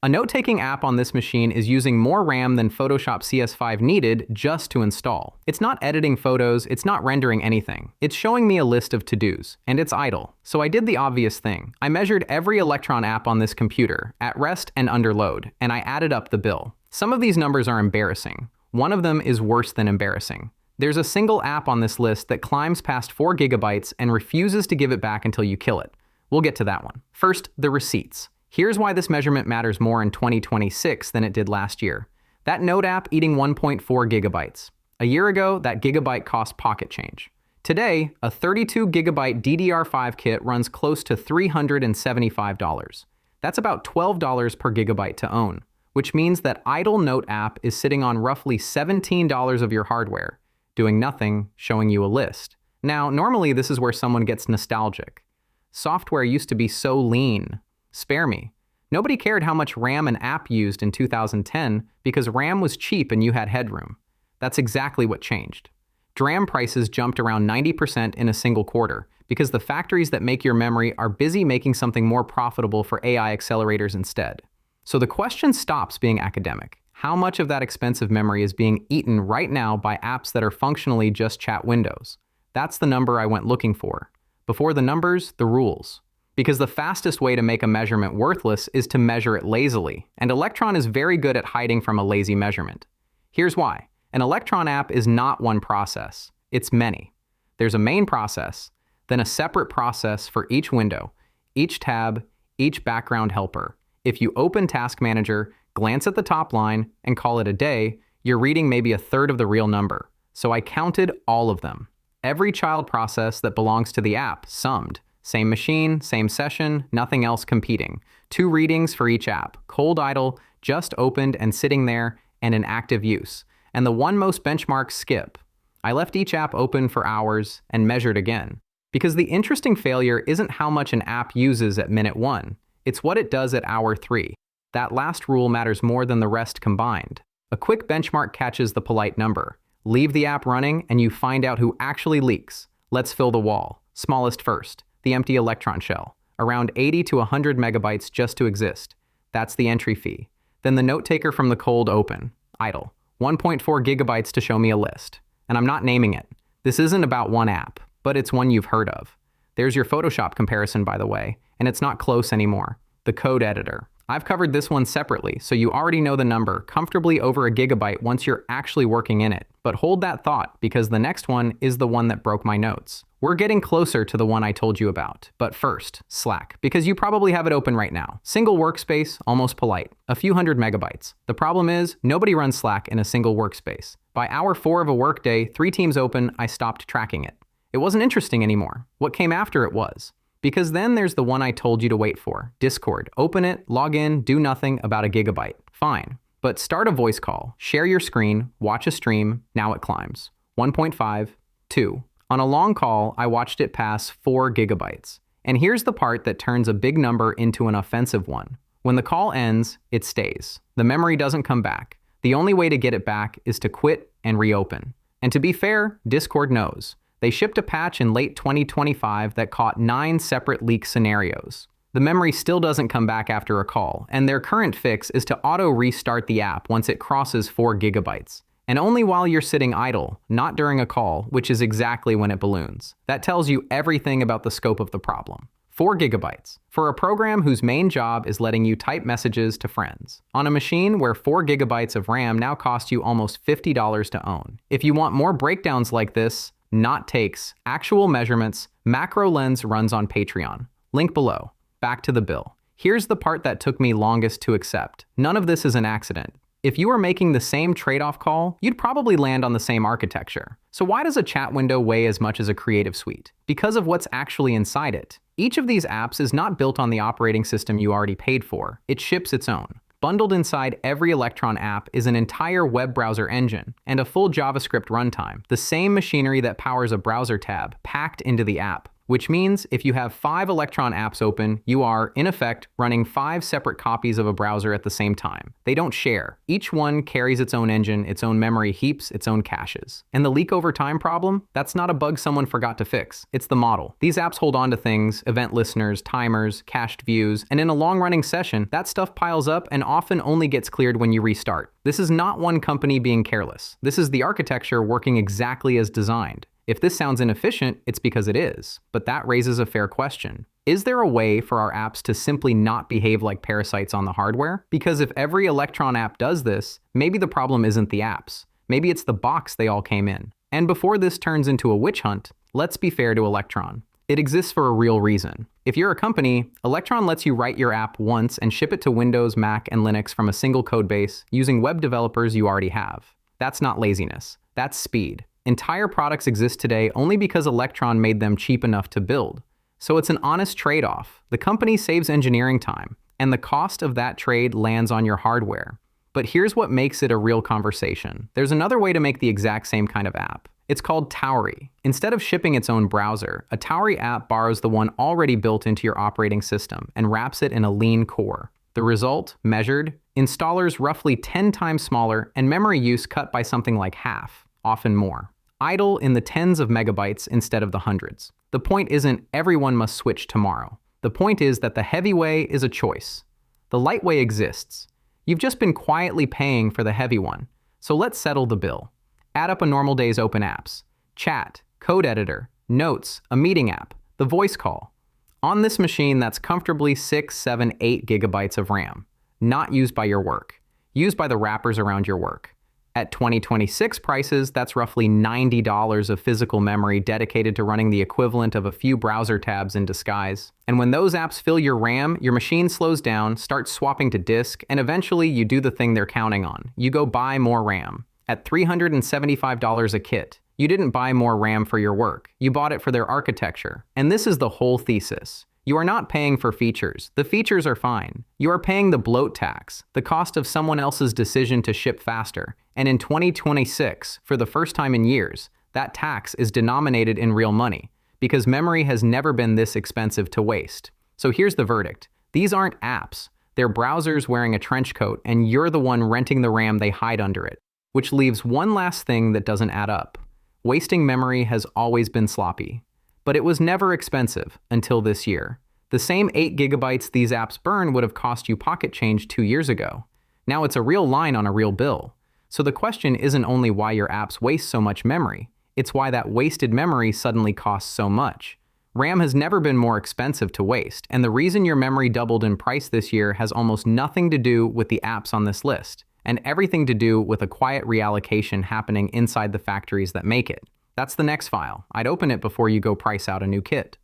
A note-taking app on this machine is using more RAM than Photoshop CS5 needed just to install. It's not editing photos, it's not rendering anything. It's showing me a list of to-dos, and it's idle. So I did the obvious thing. I measured every Electron app on this computer, at rest and under load, and I added up the bill. Some of these numbers are embarrassing. One of them is worse than embarrassing. There's a single app on this list that climbs past 4 gigabytes and refuses to give it back until you kill it. We'll get to that one. First, the receipts. Here's why this measurement matters more in 2026 than it did last year. That Note app eating 1.4 gigabytes. A year ago, that gigabyte cost pocket change. Today, a 32 gigabyte DDR5 kit runs close to $375. That's about $12 per gigabyte to own, which means that idle Note app is sitting on roughly $17 of your hardware, doing nothing, showing you a list. Now, normally this is where someone gets nostalgic. Software used to be so lean. Spare me. Nobody cared how much RAM an app used in 2010 because RAM was cheap and you had headroom. That's exactly what changed. DRAM prices jumped around 90% in a single quarter because the factories that make your memory are busy making something more profitable for AI accelerators instead. So the question stops being academic. How much of that expensive memory is being eaten right now by apps that are functionally just chat windows? That's the number I went looking for. Before the numbers, the rules. Because the fastest way to make a measurement worthless is to measure it lazily, and Electron is very good at hiding from a lazy measurement. Here's why. An Electron app is not one process, it's many. There's a main process, then a separate process for each window, each tab, each background helper. If you open Task Manager, glance at the top line, and call it a day, you're reading maybe a third of the real number. So I counted all of them. Every child process that belongs to the app, summed. Same machine, same session, nothing else competing. 2 readings for each app, cold idle, just opened and sitting there, and in active use. And the one most benchmark skip. I left each app open for hours and measured again. Because the interesting failure isn't how much an app uses at minute 1, it's what it does at hour 3. That last rule matters more than the rest combined. A quick benchmark catches the polite number. Leave the app running and you find out who actually leaks. Let's fill the wall. Smallest first. The empty Electron shell, around 80 to 100 megabytes just to exist. That's the entry fee. Then the note taker from the cold open, idle, 1.4 gigabytes to show me a list. And I'm not naming it. This isn't about one app, but it's one you've heard of. There's your Photoshop comparison, by the way, and it's not close anymore. The code editor. I've covered this one separately, so you already know the number, comfortably over a gigabyte once you're actually working in it. But hold that thought, because the next one is the one that broke my notes. We're getting closer to the one I told you about. But first, Slack, because you probably have it open right now. Single workspace, almost polite. A few hundred megabytes. The problem is, nobody runs Slack in a single workspace. By hour 4 of a workday, 3 teams open, I stopped tracking it. It wasn't interesting anymore. What came after it was. Because then there's the one I told you to wait for. Discord. Open it, log in, do nothing, about a gigabyte. Fine. But start a voice call, share your screen, watch a stream, now it climbs. 1.5, 2. On a long call, I watched it pass 4 gigabytes. And here's the part that turns a big number into an offensive one. When the call ends, it stays. The memory doesn't come back. The only way to get it back is to quit and reopen. And to be fair, Discord knows. They shipped a patch in late 2025 that caught 9 separate leak scenarios. The memory still doesn't come back after a call, and their current fix is to auto-restart the app once it crosses 4 gigabytes. And only while you're sitting idle, not during a call, which is exactly when it balloons. That tells you everything about the scope of the problem. 4 gigabytes. For a program whose main job is letting you type messages to friends. On a machine where 4 gigabytes of RAM now cost you almost $50 to own. If you want more breakdowns like this, not takes, actual measurements, Macro Lens runs on Patreon. Link below. Back to the bill. Here's the part that took me longest to accept. None of this is an accident. If you were making the same trade-off call, you'd probably land on the same architecture. So why does a chat window weigh as much as a creative suite? Because of what's actually inside it. Each of these apps is not built on the operating system you already paid for. It ships its own. Bundled inside every Electron app is an entire web browser engine and a full JavaScript runtime, the same machinery that powers a browser tab, packed into the app. which means if you have 5 Electron apps open, you are, in effect, running 5 separate copies of a browser at the same time. They don't share. Each one carries its own engine, its own memory heaps, its own caches. And the leak over time problem? That's not a bug someone forgot to fix. It's the model. These apps hold on to things, event listeners, timers, cached views, and in a long-running session, that stuff piles up and often only gets cleared when you restart. This is not one company being careless. This is the architecture working exactly as designed. If this sounds inefficient, it's because it is. But that raises a fair question. Is there a way for our apps to simply not behave like parasites on the hardware? Because if every Electron app does this, maybe the problem isn't the apps. Maybe it's the box they all came in. And before this turns into a witch hunt, let's be fair to Electron. It exists for a real reason. If you're a company, Electron lets you write your app once and ship it to Windows, Mac, and Linux from a single codebase using web developers you already have. That's not laziness. That's speed. Entire products exist today only because Electron made them cheap enough to build. So it's an honest trade-off. The company saves engineering time, and the cost of that trade lands on your hardware. But here's what makes it a real conversation. There's another way to make the exact same kind of app. It's called Tauri. Instead of shipping its own browser, a Tauri app borrows the one already built into your operating system and wraps it in a lean core. The result, measured, installers roughly 10 times smaller and memory use cut by something like half, often more. Idle in the tens of megabytes instead of the hundreds. The point isn't everyone must switch tomorrow. The point is that the heavy way is a choice. The light way exists. You've just been quietly paying for the heavy one. So let's settle the bill. Add up a normal day's open apps. Chat, code editor, notes, a meeting app, the voice call. On this machine, that's comfortably 6, 7, 8 gigabytes of RAM. Not used by your work. Used by the wrappers around your work. At 2026 prices, that's roughly $90 of physical memory dedicated to running the equivalent of a few browser tabs in disguise. And when those apps fill your RAM, your machine slows down, starts swapping to disk, and eventually you do the thing they're counting on. You go buy more RAM. At $375 a kit. You didn't buy more RAM for your work. You bought it for their architecture. And this is the whole thesis. You are not paying for features. The features are fine. You are paying the bloat tax, the cost of someone else's decision to ship faster. And in 2026, for the first time in years, that tax is denominated in real money, because memory has never been this expensive to waste. So here's the verdict. These aren't apps. They're browsers wearing a trench coat, and you're the one renting the RAM they hide under it. Which leaves one last thing that doesn't add up. Wasting memory has always been sloppy. But it was never expensive until this year. The same 8 gigabytes these apps burn would have cost you pocket change 2 years ago. Now it's a real line on a real bill. So the question isn't only why your apps waste so much memory, it's why that wasted memory suddenly costs so much. RAM has never been more expensive to waste, and the reason your memory doubled in price this year has almost nothing to do with the apps on this list, and everything to do with a quiet reallocation happening inside the factories that make it. That's the next file. I'd open it before you go price out a new kit.